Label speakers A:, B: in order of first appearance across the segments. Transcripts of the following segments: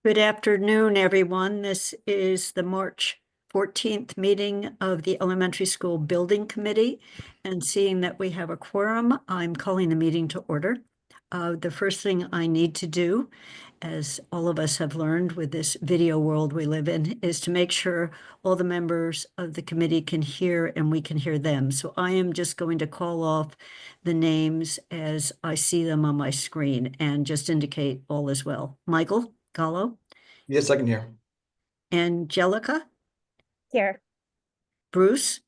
A: Good afternoon, everyone. This is the March 14th meeting of the Elementary School Building Committee. And seeing that we have a quorum, I'm calling the meeting to order. The first thing I need to do, as all of us have learned with this video world we live in, is to make sure all the members of the committee can hear and we can hear them. So I am just going to call off the names as I see them on my screen and just indicate all is well. Michael Gallo?
B: Yes, I can hear.
A: Angelica?
C: Here.
A: Bruce?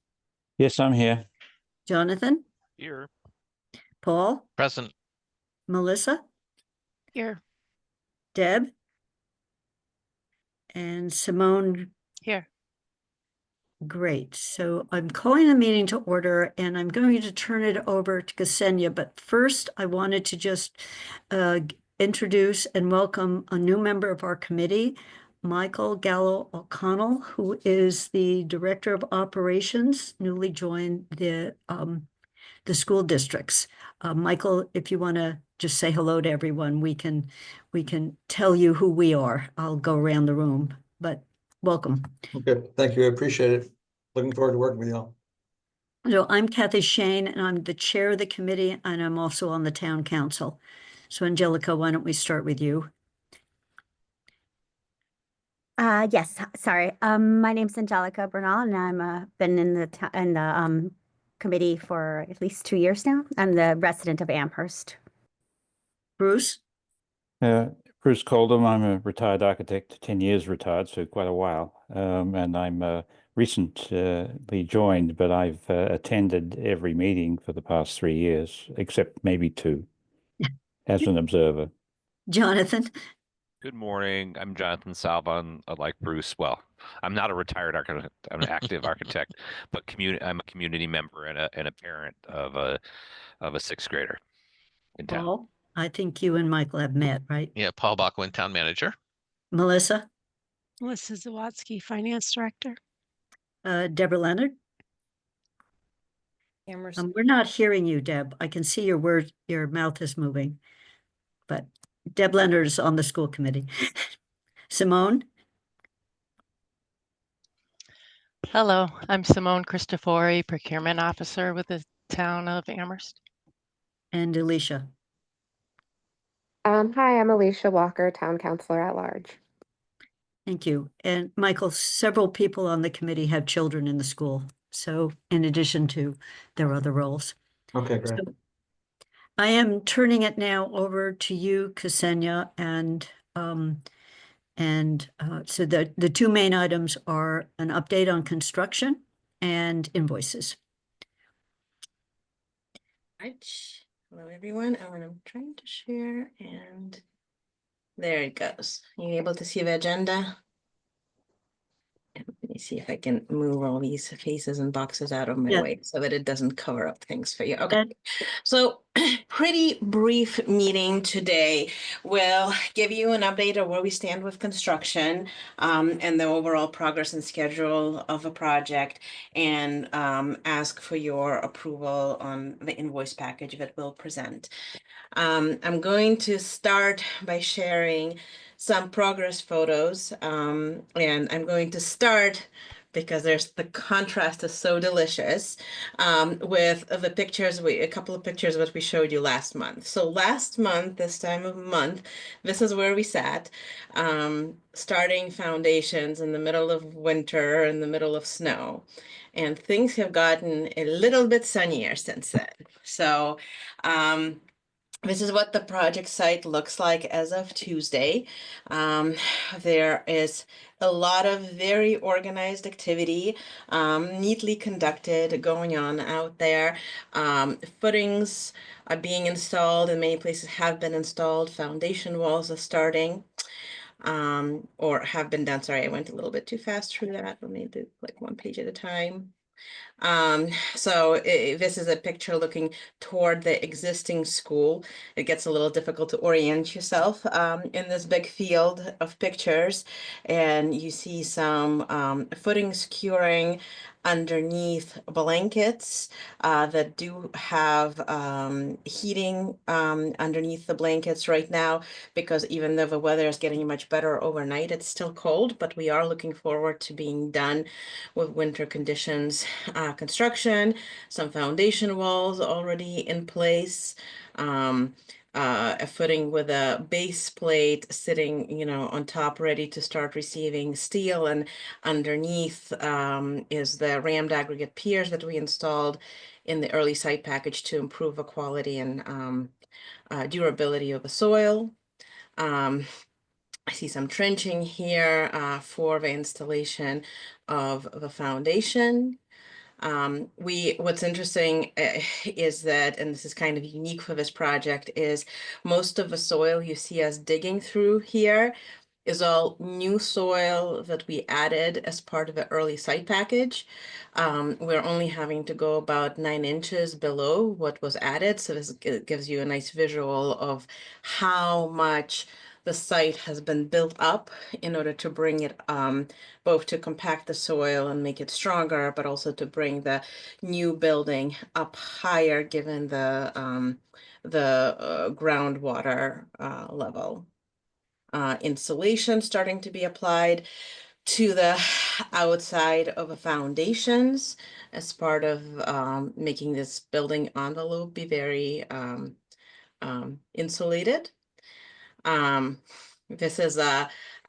D: Yes, I'm here.
A: Jonathan?
E: Here.
A: Paul?
E: Present.
A: Melissa?
C: Here.
A: Deb? And Simone?
C: Here.
A: Great. So I'm calling the meeting to order and I'm going to turn it over to Ksenia. But first, I wanted to just introduce and welcome a new member of our committee, Michael Gallo O'Connell, who is the Director of Operations, newly joined the school districts. Michael, if you want to just say hello to everyone, we can tell you who we are. I'll go around the room, but welcome.
B: Okay, thank you. I appreciate it. Looking forward to working with you all.
A: So I'm Kathy Shane, and I'm the chair of the committee, and I'm also on the town council. So Angelica, why don't we start with you?
C: Yes, sorry. My name's Angelica Bernal, and I'm been in the committee for at least 2 years now. I'm the resident of Amherst.
A: Bruce?
D: Bruce Coldham. I'm a retired architect, 10 years retired, so quite a while. And I'm recently joined, but I've attended every meeting for the past 3 years, except maybe 2, as an observer.
A: Jonathan?
E: Good morning. I'm Jonathan Salvon. Like Bruce, well, I'm not a retired architect. I'm an active architect, but I'm a community member and a parent of a 6th grader in town.
A: Paul? I think you and Michael have met, right?
F: Yeah, Paul Bachwin, town manager.
A: Melissa?
G: Melissa Zawatsky, finance director.
A: Deborah Leonard? We're not hearing you, Deb. I can see your mouth is moving, but Deb Leonard is on the school committee. Simone?
G: Hello, I'm Simone Cristofori, procurement officer with the town of Amherst.
A: And Alicia?
H: Hi, I'm Alicia Walker, town councilor at large.
A: Thank you. And Michael, several people on the committee have children in the school. So in addition to their other roles.
B: Okay, great.
A: So I am turning it now over to you, Ksenia, so the 2 main items are an update on construction and invoices.
I: Right. Hello, everyone. I'm trying to share, and there it goes. You able to see the agenda? Let me see if I can move all these faces and boxes out of my way so that it doesn't cover up things for you. Okay. So pretty brief meeting today. We'll give you an update of where we stand with construction and the overall progress and schedule of a project, and ask for your approval on the invoice package that we'll present. I'm going to start by sharing some progress photos, and I'm going to start, because the contrast is so delicious, with the pictures, a couple of pictures that we showed you last month. So last month, this time of month, this is where we sat, starting foundations in the middle of winter, in the middle of snow. And things have gotten a little bit sunnier since then. So this is what the project site looks like as of Tuesday. There is a lot of very organized activity, neatly conducted, going on out there. Footings are being installed, and many places have been installed. Foundation walls are starting, or have been done. Sorry, I went a little bit too fast through that. Let me do like one page at a time. So this is a picture looking toward the existing school. It gets a little difficult to orient yourself in this big field of pictures, and you see some footings curing, underneath blankets that do have heating underneath the blankets right now, because even though the weather is getting much better overnight, it's still cold, but we are looking forward to being done with winter conditions construction, some foundation walls already in place. A footing with a base plate sitting, on top, ready to start receiving steel, and underneath is the rammed aggregate piers that we installed in the early site package to improve the quality and durability of the soil. I see some trenching here for the installation of the foundation. What's interesting is that, and this is kind of unique for this project, is most of the soil you see us digging through here is all new soil that we added as part of the early site package. We're only having to go about 9 inches below what was added. So this gives you a nice visual of how much the site has been built up in order to bring it both to compact the soil and make it stronger, but also to bring the new building up higher given the groundwater level. Insulation starting to be applied to the outside of the foundations as part of making this building envelope be very insulated. This is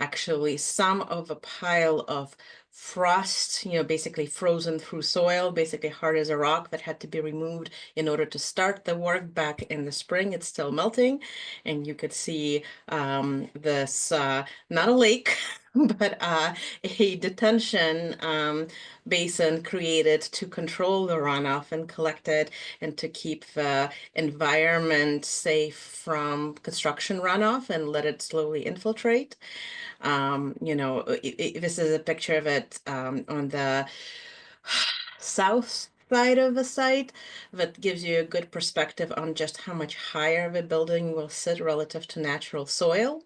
I: actually some of a pile of frost, basically frozen through soil, basically hard as a rock, that had to be removed in order to start the work back in the spring. It's still melting, and you could see this, not a lake, but a detention basin created to control the runoff and collect it, and to keep the environment safe from construction runoff and let it slowly infiltrate. This is a picture of it on the south side of the site that gives you a good perspective on just how much higher the building will sit relative to natural soil.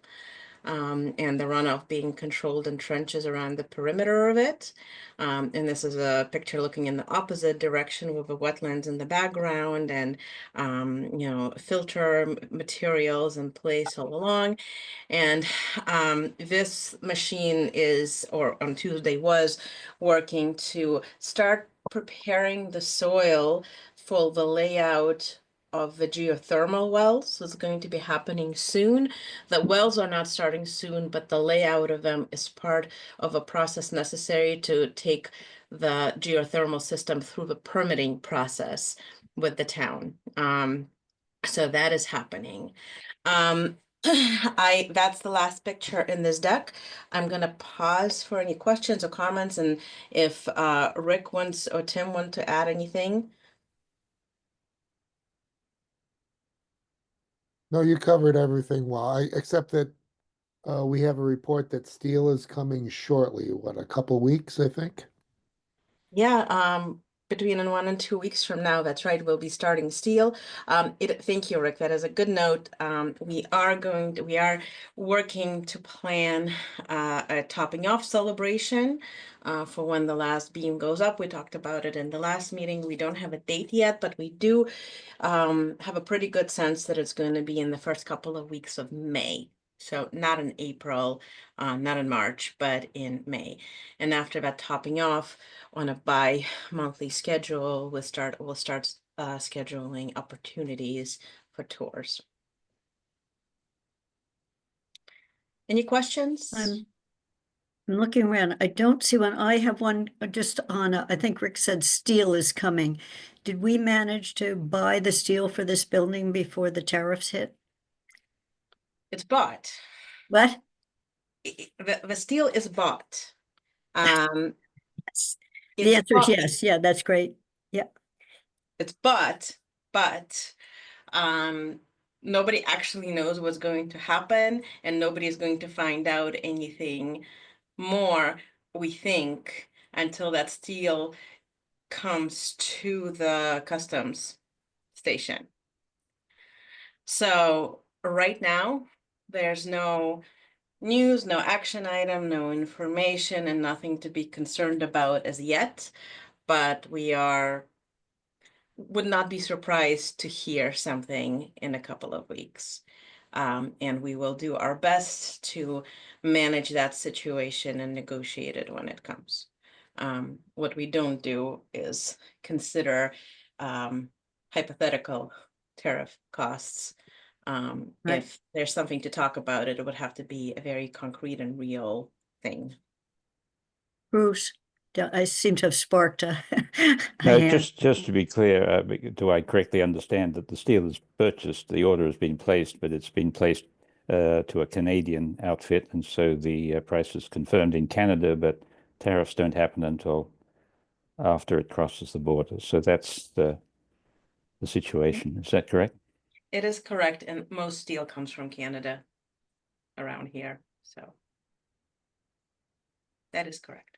I: And the runoff being controlled in trenches around the perimeter of it. And this is a picture looking in the opposite direction with the wetlands in the background, and, filter materials in place all along. And this machine is, or on Tuesday was, working to start preparing the soil for the layout of the geothermal wells. So it's going to be happening soon. The wells are not starting soon, but the layout of them is part of a process necessary to take the geothermal system through the permitting process with the town. So that is happening. That's the last picture in this deck. I'm gonna pause for any questions or comments, and if Rick wants or Tim want to add anything.
F: No, you covered everything well, except that we have a report that steel is coming shortly, what, a couple weeks, I think?
I: Yeah, between 1 and 2 weeks from now, that's right, we'll be starting steel. Thank you, Rick. That is a good note. We are working to plan a topping off celebration for when the last beam goes up. We talked about it in the last meeting. We don't have a date yet, but we do have a pretty good sense that it's going to be in the first couple of weeks of May. So not in April, not in March, but in May. And after that topping off on a bi-monthly schedule, we'll start scheduling opportunities for tours. Any questions?
A: I'm looking around. I don't see one. I have one just on, I think Rick said steel is coming. Did we manage to buy the steel for this building before the tariffs hit?
I: It's bought.
A: What?
I: The steel is bought.
A: Yes. The
I: It's
A: answer is
I: bought.
A: yes. Yeah, that's great. Yeah.
I: It's bought, but nobody actually knows what's going to happen, and nobody is going to find out anything more, we think, until that steel comes to the customs station. So right now, there's no news, no action item, no information, and nothing to be concerned about as yet. but would not be surprised to hear something in a couple of weeks. And we will do our best to manage that situation and negotiate it when it comes. What we don't do is consider hypothetical tariff costs.
A: Right.
I: If there's something to talk about, it would have to be a very concrete and real thing.
A: Bruce, I seem to have sparked a
D: No,
A: hand.
D: just to be clear, do I correctly understand that the steel is purchased, the order has been placed, but it's been placed to a Canadian outfit, and so the price is confirmed in Canada, but tariffs don't happen until after it crosses the border. So that's the situation. Is that correct?
I: It is correct, and most steel comes from Canada around here, so that is correct.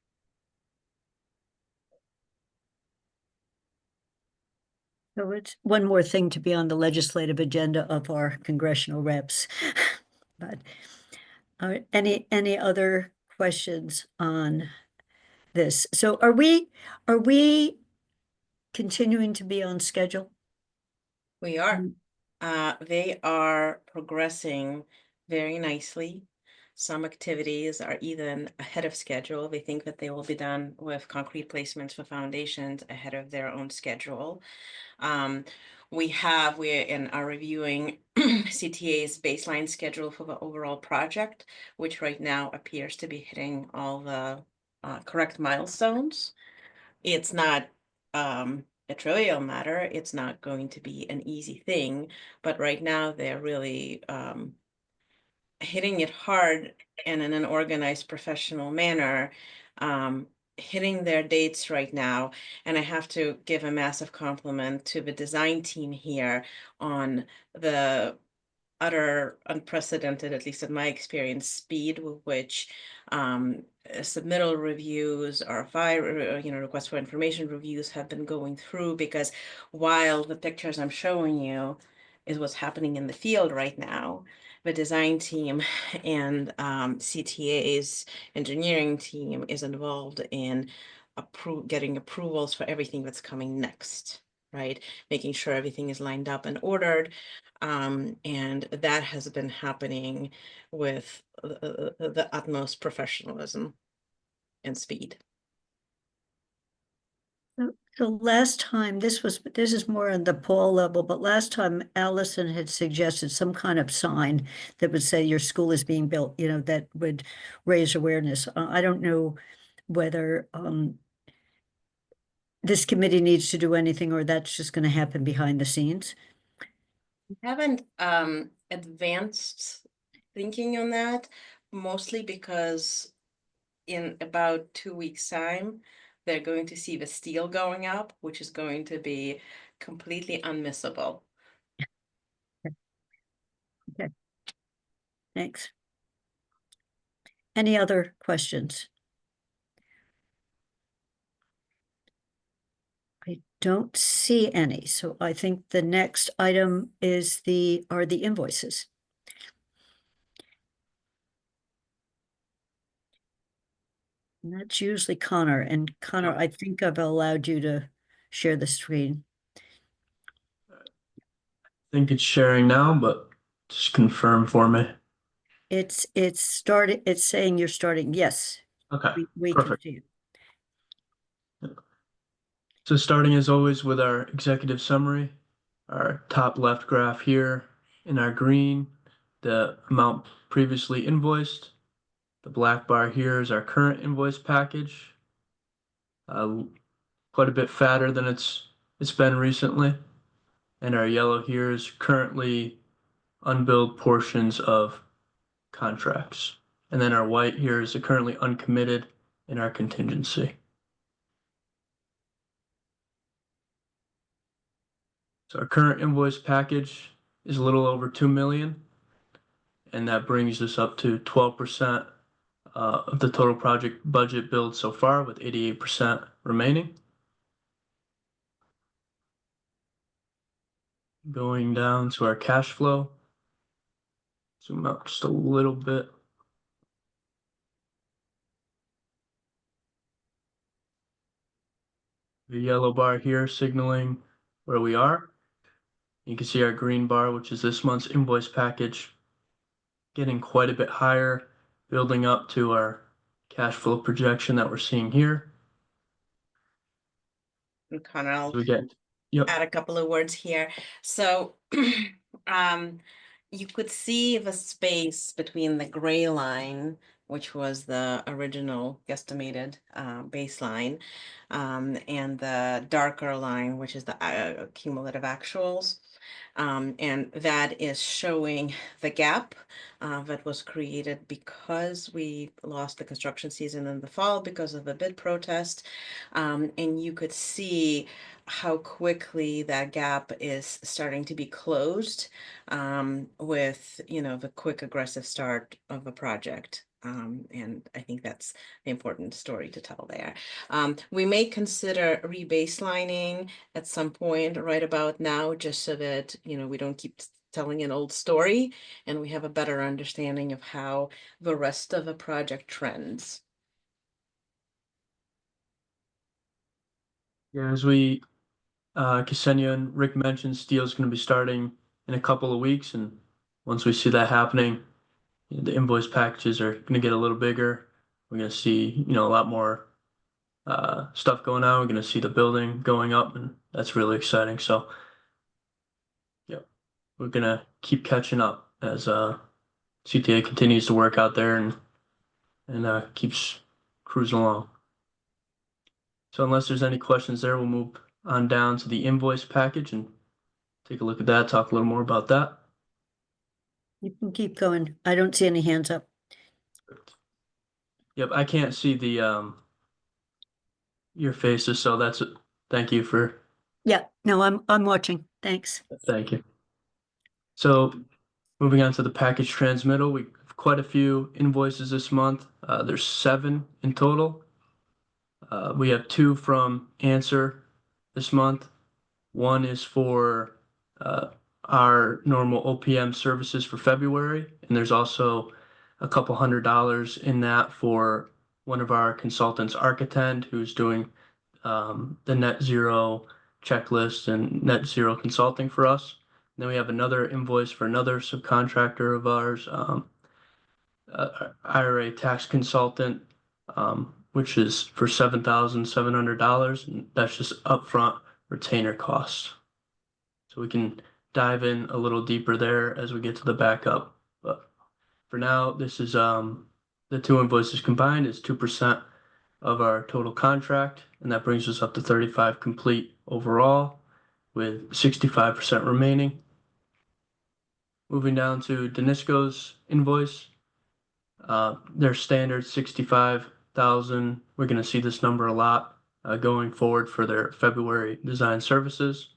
A: So it's one more thing to be on the legislative agenda of our congressional reps. But any other questions on this? So are we continuing to be on schedule?
I: We are. They are progressing very nicely. Some activities are even ahead of schedule. They think that they will be done with concrete placements for foundations ahead of their own schedule. We are reviewing CTA's baseline schedule for the overall project, which right now appears to be hitting all the correct milestones. It's not a trivial matter. It's not going to be an easy thing, but right now they're really hitting it hard and in an organized professional manner, hitting their dates right now. And I have to give a massive compliment to the design team here on the utter unprecedented, at least in my experience, speed with which submittal reviews or requests for information reviews have been going through, because while the pictures I'm showing you is what's happening in the field right now, the design team and CTA's engineering team is involved in getting approvals for everything that's coming next, right? Making sure everything is lined up and ordered. And that has been happening with the utmost professionalism and speed.
A: So last time, this is more on the Paul level, but last time Allison had suggested some kind of sign that would say your school is being built, you know, that would raise awareness. I don't know whether this committee needs to do anything or that's just going to happen behind the scenes.
I: We haven't advanced thinking on that, mostly because in about 2 weeks' time, they're going to see the steel going up, which is going to be completely unmissable.
A: Okay. Thanks. Any other questions? I don't see any, so I think the next item are the invoices. And that's usually Connor, and Connor, I think I've allowed you to share the screen.
J: Think it's sharing now, but just confirm for me.
A: It's saying you're starting, yes,
J: Okay,
A: we can
J: perfect.
A: see it.
J: So starting as always with our executive summary, our top left graph here in our green, the amount previously invoiced. The black bar here is our current invoice package. Quite a bit fatter than it's been recently. And our yellow here is currently unbilled portions of contracts. And then our white here is the currently uncommitted in our contingency. So our current invoice package is a little over 2 million, and that brings us up to 12% of the total project budget billed so far, with 88% remaining. Going down to our cash flow. Zoom out just a little bit. The yellow bar here signaling where we are. You can see our green bar, which is this month's invoice package, getting quite a bit higher, building up to our cash flow projection that we're seeing here.
I: And Connor,
J: We get, yep,
I: add a couple of words here. So you could see the space between the gray line, which was the original guesstimated baseline, and the darker line, which is the cumulative actuals. And that is showing the gap that was created because we lost the construction season in the fall because of the bid protest. And you could see how quickly that gap is starting to be closed with, you know, the quick aggressive start of a project. And I think that's the important story to tell there. We may consider rebaselining at some point right about now, just so that, you know, we don't keep telling an old story and we have a better understanding of how the rest of the project trends.
J: yeah, as we, Ksenia and Rick mentioned, steel's going to be starting in a couple of weeks. And once we see that happening, you know, the invoice packages are going to get a little bigger. We're going to see, you know, a lot more stuff going on. We're going to see the building going up, and that's really exciting. So, yeah, we're going to keep catching up as CTA continues to work out there and keeps cruising along. So unless there's any questions there, we'll move on down to the invoice package and take a look at that, talk a little more about that.
A: You can keep going. I don't see any hands up.
J: Yep, I can't see the your faces, so that's it. Thank you for
A: Yeah, no, I'm watching. Thanks.
J: thank you. So moving on to the package transmittal, we have quite a few invoices this month. There's 7 in total. We have 2 from Answer this month. One is for our normal OPM services for February, and there's also a couple $100 in that for one of our consultants, Architect, who's doing the net zero checklist and net zero consulting for us. And then we have another invoice for another subcontractor of ours, IRA tax consultant, which is for $7,700, and that's just upfront retainer costs. So we can dive in a little deeper there as we get to the backup. But for now, this is the 2 invoices combined is 2% of our total contract, and that brings us up to 35 complete overall, with 65% remaining. Moving down to Danisco's invoice, their standard 65,000. We're going to see this number a lot going forward for their February design services,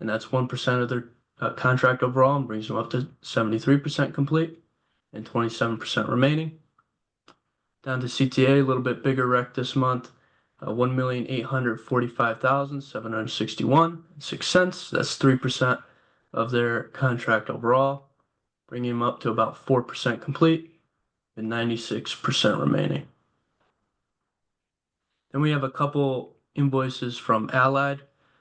J: and that's 1% of their contract overall, and brings them up to 73% complete and 27% remaining. Down to CTA, a little bit bigger wreck this month, 1,845,761.06. That's 3% of their contract overall, bringing them up to about 4% complete and 96% remaining. Then we have a couple invoices from Allied.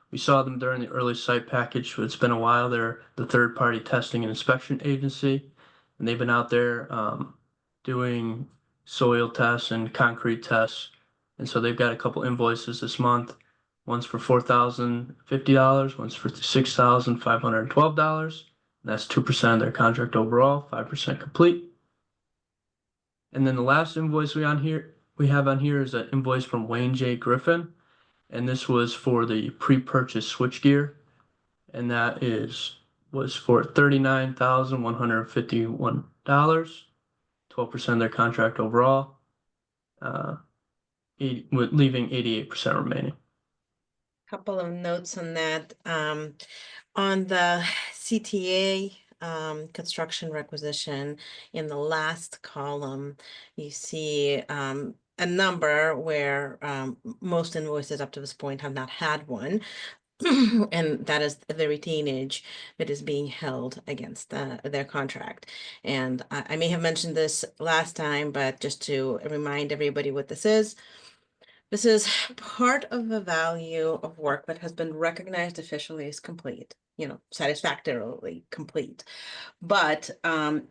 J: We saw them during the early site package. It's been a while. They're the third-party testing and inspection agency, and they've been out there doing soil tests and concrete tests. And so they've got a couple invoices this month. One's for $4,050, one's for $6,512. And that's 2% of their contract overall, 5% complete. And then the last invoice we have on here is an invoice from Wayne J. Griffin. And this was for the pre-purchase switchgear. And that was for $39,151. 12% of their contract overall, leaving 88% remaining.
I: Couple of notes on that. On the CTA construction requisition, in the last column, you see a number where most invoices up to this point have not had one. And that is the retainage that is being held against their contract. And I may have mentioned this last time, but just to remind everybody what this is. This is part of the value of work that has been recognized officially as complete, satisfactorily complete, but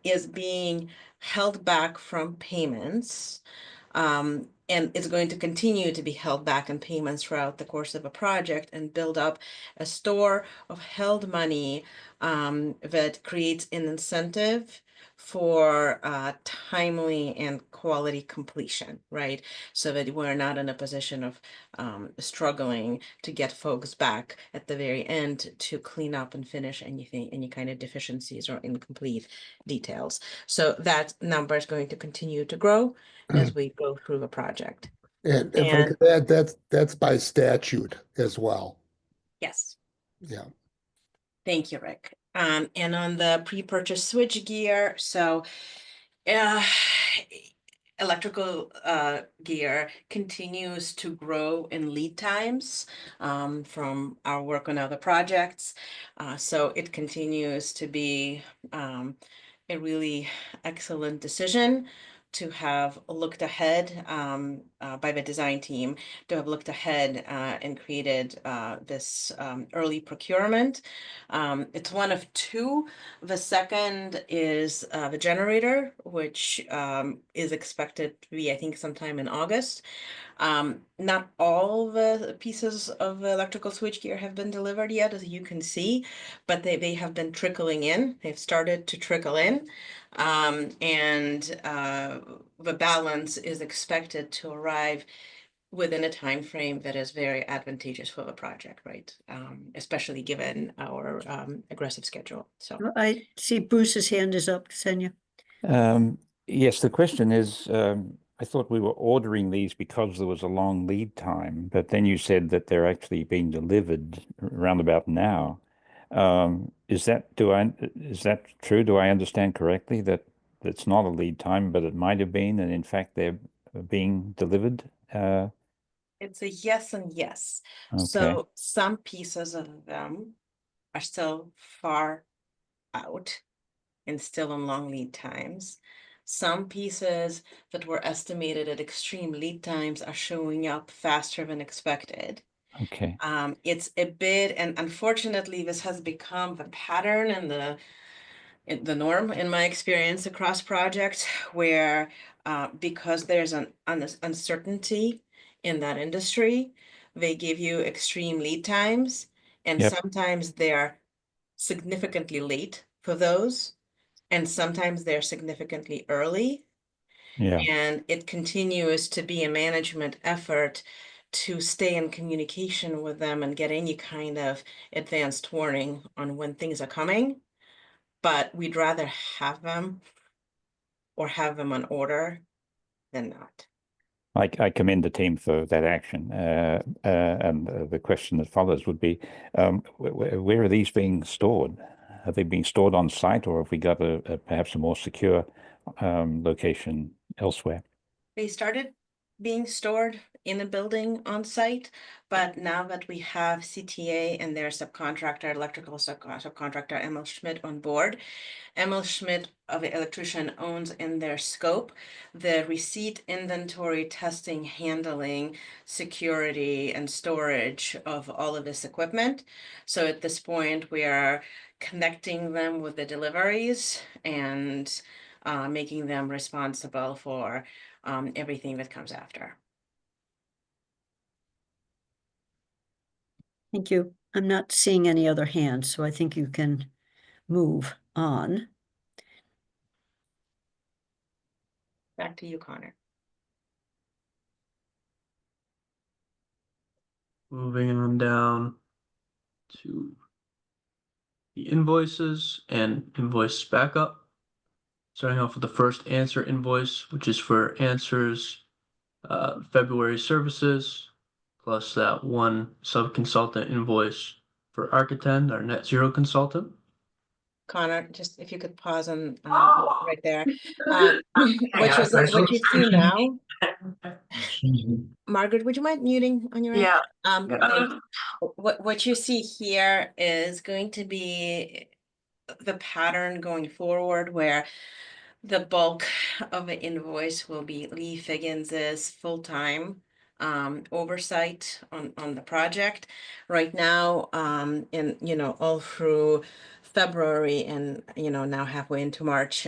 I: is being held back from payments. And it's going to continue to be held back in payments throughout the course of a project and build up a store of held money that creates an incentive for timely and quality completion, right? So that we're not in a position of struggling to get folks back at the very end to clean up and finish any kind of deficiencies or incomplete details. So that number is going to continue to grow as we go through the project.
F: And if I could add, that's by statute as well.
I: Yes.
F: Yeah.
I: Thank you, Rick. And on the pre-purchase switch gear, so electrical gear continues to grow in lead times from our work on other projects. So it continues to be a really excellent decision to have looked ahead by the design team, to have looked ahead and created this early procurement. It's one of two. The second is the generator, which is expected to be, I think, sometime in August. Not all the pieces of the electrical switchgear have been delivered yet, as you can see, but they have been trickling in. They've started to trickle in. And the balance is expected to arrive within a time frame that is very advantageous for the project, right? Especially given our aggressive schedule. So
A: I see Bruce's hand is up, Ksenia.
D: Yes, the question is, I thought we were ordering these because there was a long lead time, but then you said that they're actually being delivered around about now. Is that true? Do I understand correctly that it's not a lead time, but it might have been, and in fact they're being delivered?
I: it's a yes and yes.
D: Okay.
I: So some pieces of them are still far out and still on long lead times. Some pieces that were estimated at extreme lead times are showing up faster than expected.
D: Okay.
I: It's a bit, and unfortunately, this has become the pattern and the norm in my experience across projects, where because there's an uncertainty in that industry, they give you extreme lead times, and
D: Yep.
I: sometimes they're significantly late for those, and sometimes they're significantly early.
D: Yeah.
I: And it continues to be a management effort to stay in communication with them and get any kind of advanced warning on when things are coming. But we'd rather have them or have them on order than not.
D: I commend the team for that action. And the question that follows would be, where are these being stored? Are they being stored on site, or have we got perhaps a more secure location elsewhere?
I: They started being stored in a building on site, but now that we have CTA and their subcontractor, electrical subcontractor Emil Schmidt on board, Emil Schmidt, of electrician, owns in their scope the receipt, inventory, testing, handling, security, and storage of all of this equipment. So at this point, we are connecting them with the deliveries and making them responsible for everything that comes after.
A: Thank you. I'm not seeing any other hands, so I think you can move on.
I: Back to you, Connor.
J: Moving on down to the invoices and invoice backup. Starting off with the first answer invoice, which is for answers February services, plus that one sub-consultant invoice for Architect, our net zero consultant.
I: Connor, just if you could pause on right there. What you see now, Margaret, would you mind muting on your end?
G: Yeah.
I: What you see here is going to be the pattern going forward, where the bulk of the invoice will be Lee Figgins's full-time oversight on the project. Right now, in, all through February and, now halfway into March,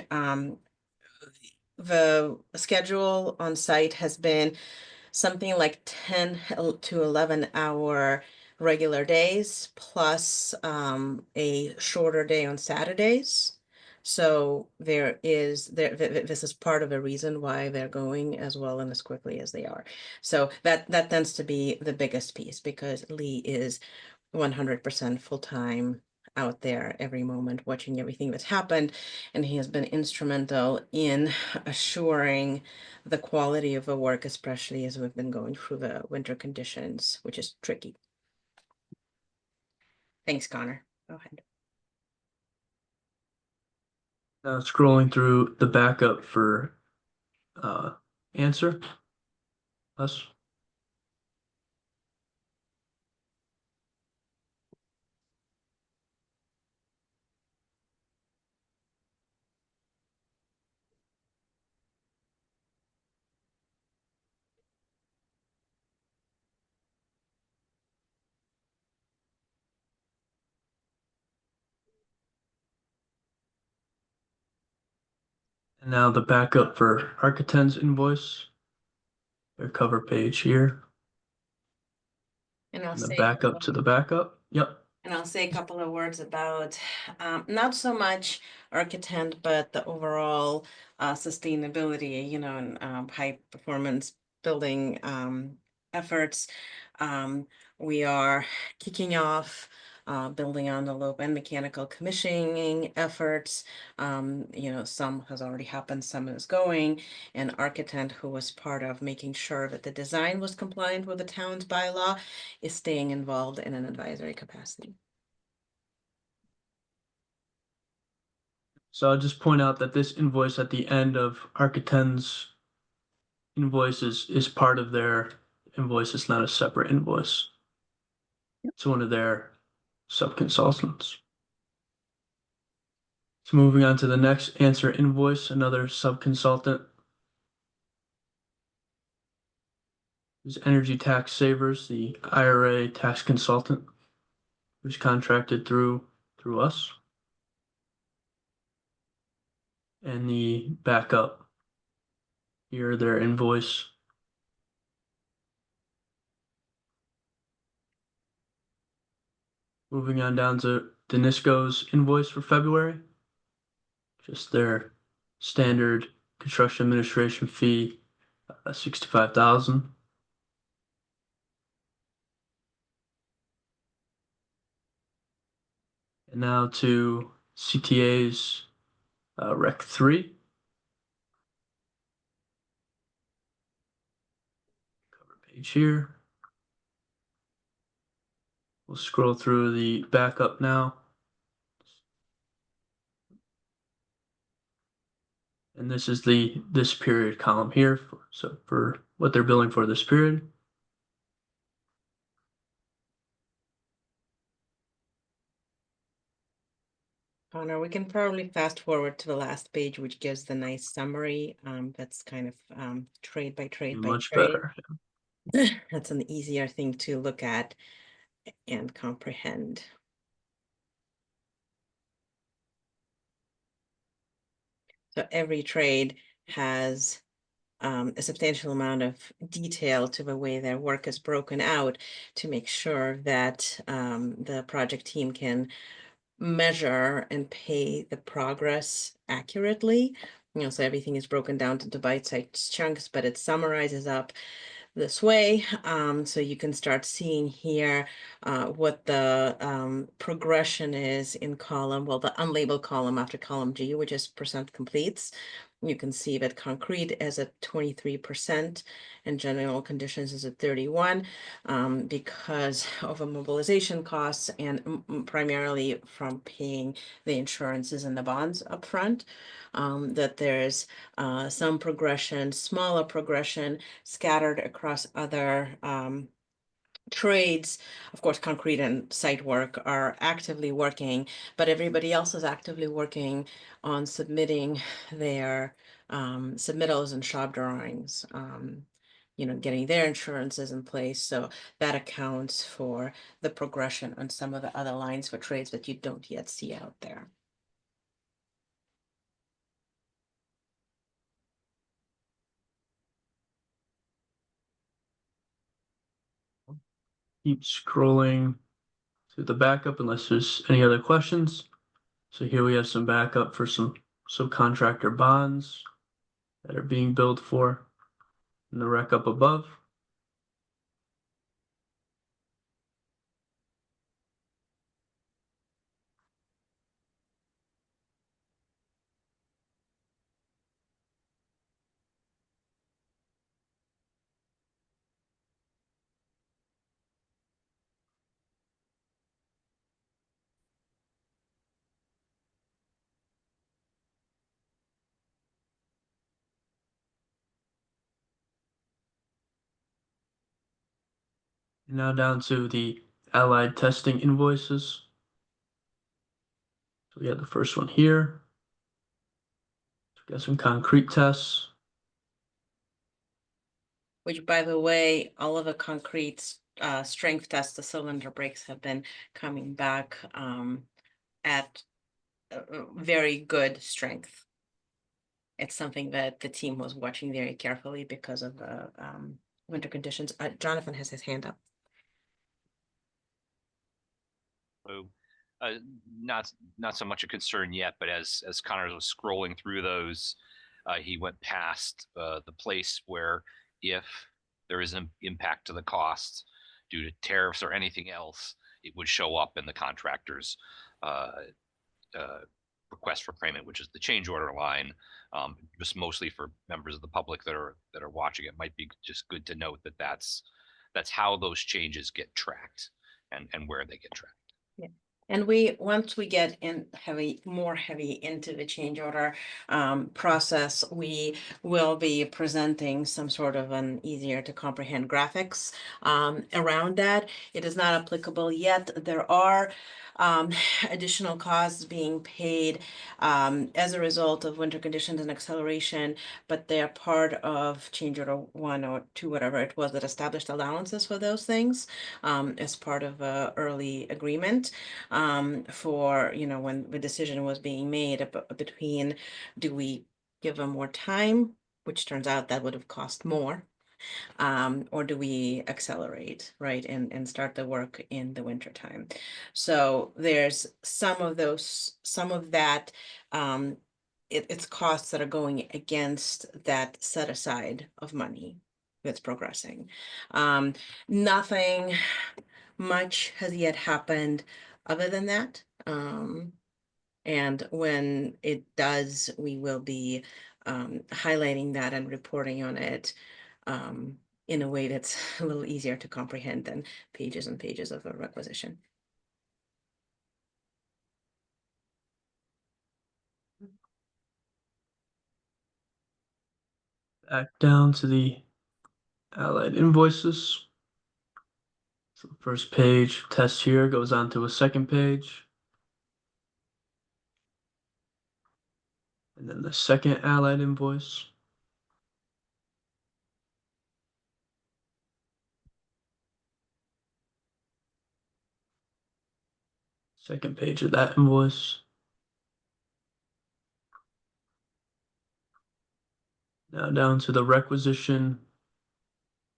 I: the schedule on site has been something like 10 to 11-hour regular days plus a shorter day on Saturdays. So this is part of the reason why they're going as well and as quickly as they are. So that tends to be the biggest piece, because Lee is 100% full-time out there every moment watching everything that's happened, and he has been instrumental in assuring the quality of the work, especially as we've been going through the winter conditions, which is tricky. Thanks, Connor. Go ahead.
J: Now scrolling through the backup for answer us. And now the backup for Architect's invoice. Their cover page here.
I: And I'll
J: And the
I: say
J: backup to the backup. Yep.
I: And I'll say a couple of words about not so much Architect, but the overall sustainability, and high performance building efforts. We are kicking off building envelope and mechanical commissioning efforts. Some has already happened, some is going. And Architect, who was part of making sure that the design was compliant with the town's bylaw, is staying involved in an advisory capacity.
J: So I'll just point out that this invoice at the end of Architect's invoices is part of their invoice. It's not a separate invoice. It's one of their sub-consultants. So moving on to the next answer invoice, another sub-consultant is Energy Tax Savers, the IRA tax consultant, who's contracted through us. And the backup here, their invoice. Moving on down to Danisco's invoice for February. Just their standard construction administration fee, $65,000. And now to CTA's Rec 3. Cover page here. We'll scroll through the backup now. And this is this period column here. So for what they're billing for this period.
I: Connor, we can probably fast forward to the last page, which gives the nice summary. That's kind of trade by trade by
J: Much
I: trade.
J: better.
I: That's an easier thing to look at and comprehend. So every trade has a substantial amount of detail to the way their work is broken out to make sure that the project team can measure and pay the progress accurately. So everything is broken down into bite-sized chunks, but it summarizes up this way. So you can start seeing here what the progression is in column, well, the unlabeled column after column G, which is percent completes. You can see that concrete is at 23% and general conditions is at 31 because of the mobilization costs and primarily from paying the insurances and the bonds up front. That there's some progression, smaller progression scattered across other trades. Of course, concrete and site work are actively working, but everybody else is actively working on submitting their submittals and shop drawings getting their insurances in place. So that accounts for the progression on some of the other lines for trades that you don't yet see out there.
J: Keep scrolling to the backup unless there's any other questions. So here we have some backup for some subcontractor bonds that are being billed for in the rec up above. Now down to the allied testing invoices. So we have the first one here. So we got some concrete tests.
I: Which, by the way, all of the concrete strength tests, the cylinder breaks have been coming back at very good strength. It's something that the team was watching very carefully because of the winter conditions. Jonathan has his hand up.
E: So, not so much a concern yet, but as Connor was scrolling through those, he went past the place where if there is an impact to the costs due to tariffs or anything else, it would show up in the contractor's request for payment, which is the change order line. Just mostly for members of the public that are watching, it might be just good to note that that's how those changes get tracked and where they get tracked.
I: Yeah. And once we get more heavy into the change order process, we will be presenting some sort of an easier to comprehend graphics around that. It is not applicable yet. There are additional costs being paid as a result of winter conditions and acceleration, but they're part of change order 1 or 2, whatever it was, that established allowances for those things as part of a early agreement for, when the decision was being made between, do we give them more time, which turns out that would have cost more, or do we accelerate, right, and start the work in the winter time? So there's some of that, it's costs that are going against that set aside of money that's progressing. Nothing much has yet happened other than that. And when it does, we will be highlighting that and reporting on it in a way that's a little easier to comprehend than pages and pages of a requisition.
J: Back down to the allied invoices. So the first page test here goes on to a second page. And then the second allied invoice. Second page of that invoice. Now down to the requisition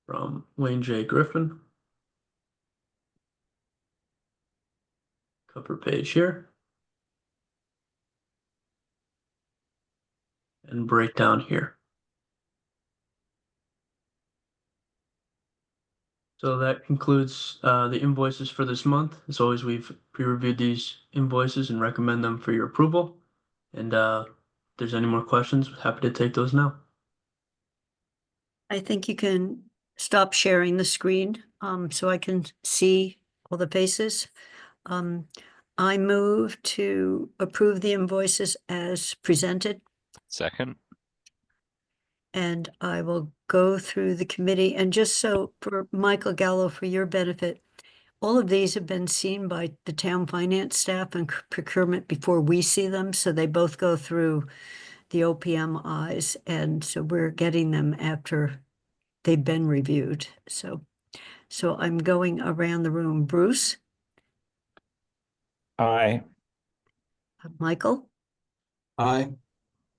J: from Wayne J. Griffin. Cover page here. And breakdown here. So that concludes the invoices for this month. As always, we've pre-reviewed these invoices and recommend them for your approval. And if there's any more questions, happy to take those now.
A: I think you can stop sharing the screen so I can see all the faces. I move to approve the invoices as presented,
E: Second.
A: and I will go through the committee. And just so for Michael Gallo, for your benefit, all of these have been seen by the town finance staff and procurement before we see them. So they both go through the OPM eyes. And so we're getting them after they've been reviewed. So I'm going around the room. Bruce,
D: Aye.
A: Michael,
B: Aye.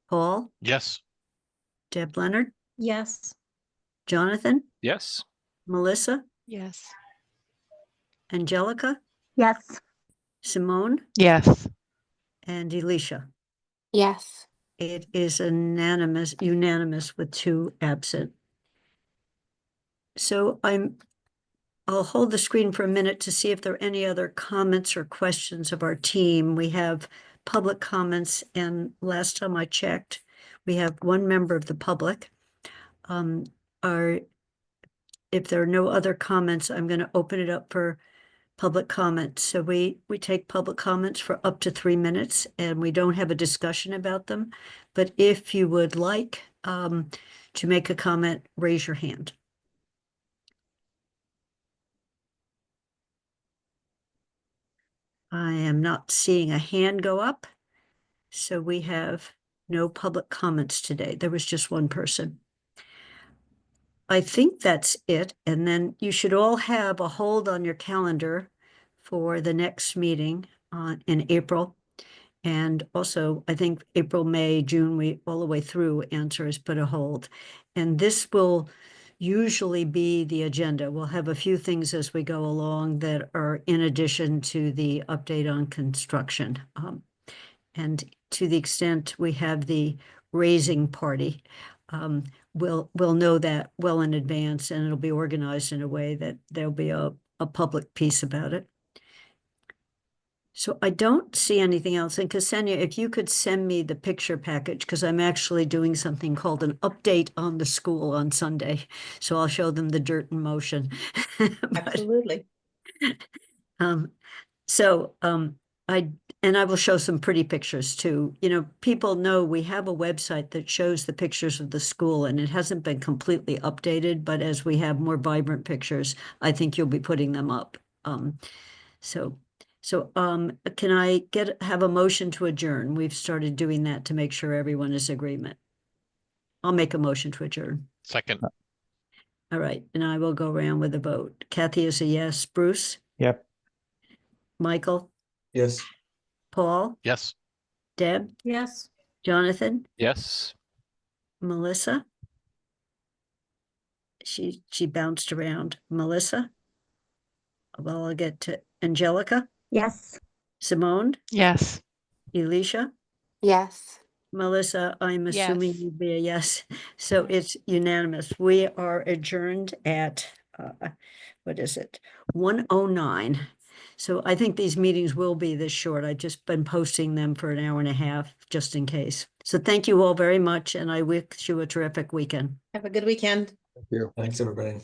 A: Paul,
E: Yes.
A: Deb Leonard,
I: Yes.
A: Jonathan,
E: Yes.
A: Melissa,
G: Yes.
A: Angelica,
C: Yes.
A: Simone,
G: Yes.
A: and Elisha.
H: Yes.
A: It is unanimous with 2 absent. So I'll hold the screen for a minute to see if there are any other comments or questions of our team. We have public comments, and last time I checked, we have 1 member of the public. If there are no other comments, I'm going to open it up for public comments. So we take public comments for up to 3 minutes, and we don't have a discussion about them. But if you would like to make a comment, raise your hand. I am not seeing a hand go up, so we have no public comments today. There was just 1 person. I think that's it. And then you should all have a hold on your calendar for the next meeting in April. And also, I think April, May, June, we all the way through answers put a hold. And this will usually be the agenda. We'll have a few things as we go along that are in addition to the update on construction. And to the extent we have the raising party, we'll know that well in advance, and it'll be organized in a way that there'll be a public piece about it. So I don't see anything else. And Ksenia, if you could send me the picture package, because I'm actually doing something called an update on the school on Sunday. So I'll show them the dirt in motion.
I: Absolutely.
A: I will show some pretty pictures too. You know, people know we have a website that shows the pictures of the school, and it hasn't been completely updated, but as we have more vibrant pictures, I think you'll be putting them up. Can I have a motion to adjourn? We've started doing that to make sure everyone is in agreement. I'll make a motion to adjourn.
E: Second.
A: All right, and I will go around with a vote. Kathy is a yes. Bruce?
D: Yep.
A: Michael?
B: Yes.
A: Paul?
E: Yes.
A: Deb?
I: Yes.
A: Jonathan?
E: Yes.
A: Melissa? She bounced around. Melissa? Well, I'll get to Angelica?
C: Yes.
A: Simone?
G: Yes.
A: Elisha?
H: Yes.
A: Melissa, I'm assuming
G: Yes.
A: you'd be a yes. So it's unanimous. We are adjourned at, what is it? 1:09. So I think these meetings will be this short. I've just been posting them for an hour and a half, just in case. So thank you all very much, and I wish you a terrific weekend.
I: Have a good weekend.
B: Thank you. Thanks, everybody.